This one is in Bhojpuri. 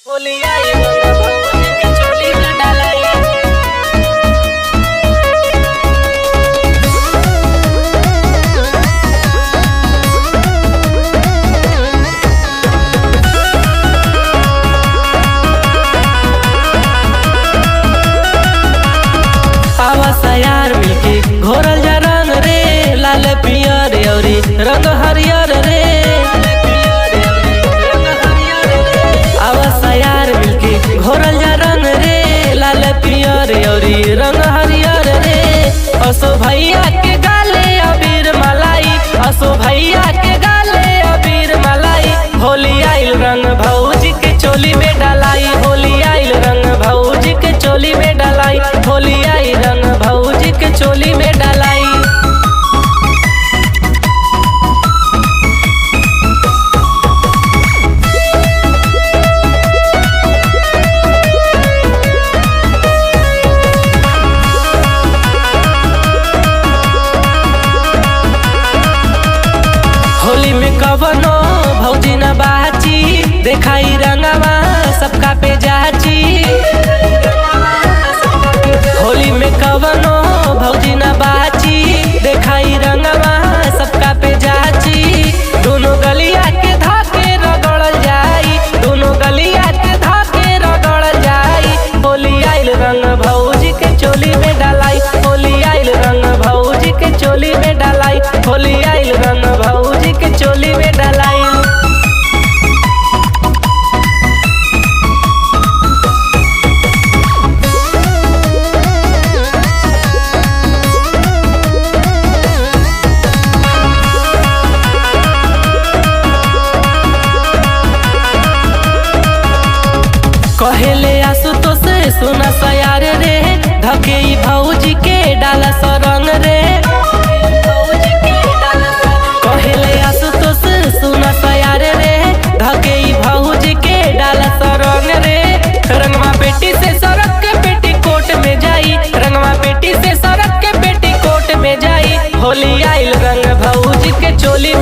होलिया ये भौजी के चोली में डालाई। आवासा यार मिलके घोरल जा रंग रे, लाल पियर अउरी रंग हरियर रे। आवासा यार मिलके घोरल जा रंग रे, लाल पियर अउरी रंग हरियर रे। असो भैया के गाले अबीर मलाई, असो भैया के गाले अबीर मलाई। होली आइल रंग भौजी के चोली में डालाई, होली आइल रंग भौजी के चोली में डालाई, होली आई रंग भौजी के चोली में डालाई। होली में कवनो भौजी न बाची, देखाई रंगवा सबका पे जाची। होली में कवनो भौजी न बाची, देखाई रंगवा सबका पे जाची। दोनों गलिया के धाके रगड़ल जाई, दोनों गलिया के धाके रगड़ल जाई। होली आइल रंग भौजी के चोली में डालाई, होली आइल रंग भौजी के चोली में डालाई, होली आइल रंग भौजी के चोली में डालाई। कहेले आसुतोष सुना सयार रे, धके ई भौजी के डाला सरंग रे। कहेले आसुतोष सुना सयार रे, धके ई भौजी के डाला सरंग रे। रंगवा पेटी से सड़क के पेटी कोट में जाई, रंगवा पेटी से सड़क के पेटी कोट में जाई। होली आइल रंग भौजी के चोली